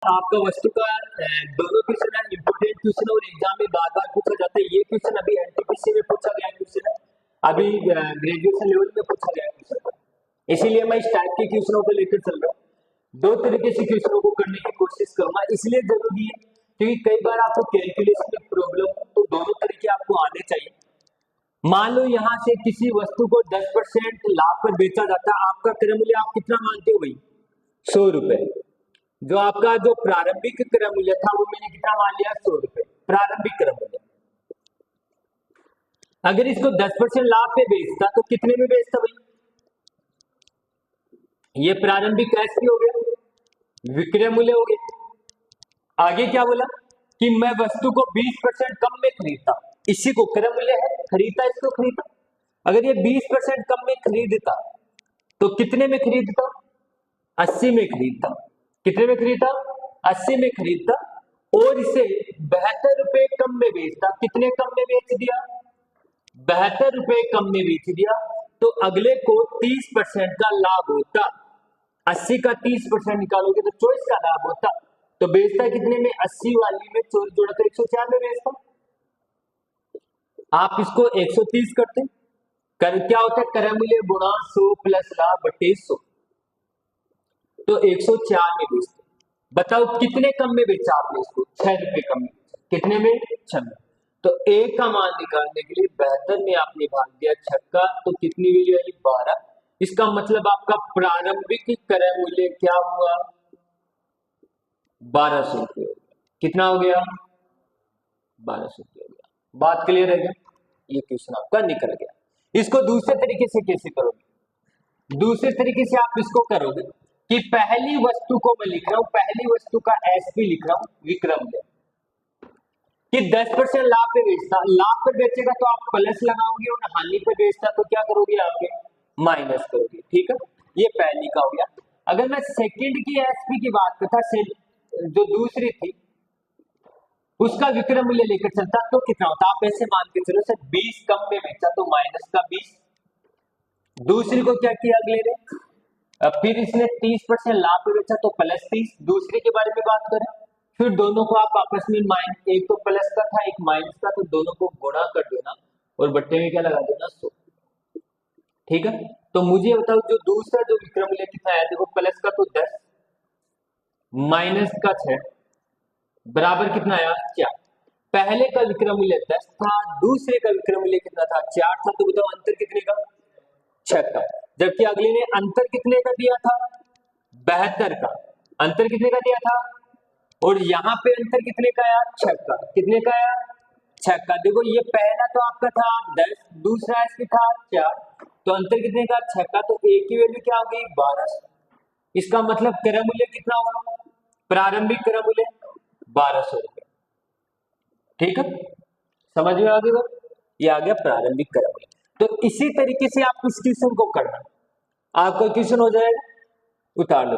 आपका वस्तु का दोनों क्वेश्चन है, इंपोर्टेंट क्वेश्चन और एग्जाम में बार बार पूछा जाता है। ये क्वेश्चन अभी एनटीपीसी में पूछा गया क्वेश्चन है, अभी ग्रेजुएशन लेवल में पूछा गया क्वेश्चन है, इसीलिए मैं इस टाइप के क्वेश्चनों को लेकर चल रहा हूँ। दो तरीके से क्वेश्चनों को करने की कोशिश करूंगा, इसलिए जरूरी है क्योंकि कई बार आपको कैलकुलेशन में प्रॉब्लम हो तो दोनों तरीके आपको आने चाहिए। मान लो यहाँ से किसी वस्तु को 10% लाभ पर बेचा जाता है, आपका क्रय मूल्य आप कितना मानते हो भाई? 100 रुपए। जो आपका जो प्रारंभिक क्रय मूल्य था वो मैंने कितना मान लिया? 100 रुपए प्रारंभिक क्रय मूल्य। अगर इसको 10% लाभ पे बेचता तो कितने में बेचता भाई? ये प्रारंभिक एसपी हो गया, विक्रय मूल्य हो गया। आगे क्या बोला कि मैं वस्तु को 20% कम में खरीदता, इसी को क्रय मूल्य है, खरीदता इसको खरीदता। अगर ये 20% कम में खरीदता तो कितने में खरीदता? 80 में खरीदता। कितने में खरीदता? 80 में खरीदता और इसे 72 रुपए कम में बेचता। कितने कम में बेच दिया? 72 रुपए कम में बेच दिया, तो अगले को 30% का लाभ होता। 80 का 30% निकालोगे तो 24 का लाभ होता। तो बेचता कितने में? 80 वाली में 24 जोड़ा तो 104 में बेचता। आप इसको 130 करते कर क्या होता है? क्रय मूल्य गुणा 100 प्लस लाभ बटे 100, तो 104 में बेचते। बताओ कितने कम में बेचा आपने इसको? 6 रुपए कम में। कितने में? 6 में। तो ए का मान निकालने के लिए 72 में आपने भाग दिया 6 का, तो कितनी वैल्यू आई? 12। इसका मतलब आपका प्रारंभिक क्रय मूल्य क्या हुआ? 1200 रुपये हो गया। कितना हो गया? 1200 रुपये हो गया। बात क्लियर है क्या? ये क्वेश्चन आपका निकल गया। इसको दूसरे तरीके से कैसे करोगे? दूसरे तरीके से आप इसको करोगे कि पहली वस्तु को मैं लिख रहा हूं, पहली वस्तु का एसपी लिख रहा हूं, विक्रय मूल्य, कि 10% लाभ पे बेचता, लाभ पे बेचेगा तो आप प्लस लगाओगे और हानि पे बेचता तो क्या करोगे? आपके माइनस करोगे। ठीक है, ये पहली का हो गया। अगर मैं सेकंड की एसपी की बात करता, जो दूसरी थी उसका विक्रय मूल्य लेकर चलता तो कितना होता? आप ऐसे मान के चलो सर 20 कम में बेचा तो माइनस का 20। दूसरी को क्या किया अगले ने? फिर इसने 30% लाभ पे बेचा तो प्लस 30। दूसरे के बारे में बात करें, फिर दोनों को आप आपस में माइनस, एक तो प्लस का था एक माइनस का, तो दोनों को गुणा कर देना और बट्टे में क्या लगा देना? 100। ठीक है, तो मुझे बताओ जो दूसरा जो विक्रय मूल्य कितना आया? देखो प्लस का तो 10, माइनस का 6, बराबर कितना आया? 4। पहले का विक्रय मूल्य 10 था, दूसरे का विक्रय मूल्य कितना था? 4 था। तो बताओ अंतर कितने का? 6 का। जबकि अगले ने अंतर कितने का दिया था? 72 का। अंतर कितने का दिया था? और यहाँ पे अंतर कितने का आया? 6 का। कितने का आया? 6 का। देखो ये पहला तो आपका था 10, दूसरा इसके था 4, तो अंतर कितने का? 6 का। तो ए की वैल्यू क्या हो गई? 1200। इसका मतलब क्रय मूल्य कितना होगा? प्रारंभिक क्रय मूल्य 1200 रुपए। ठीक है, समझ में आ गई बात? ये आ गया प्रारंभिक क्रय मूल्य। तो इसी तरीके से आप इस क्वेश्चन को करना, आपका क्वेश्चन हो जाएगा, उतार लो।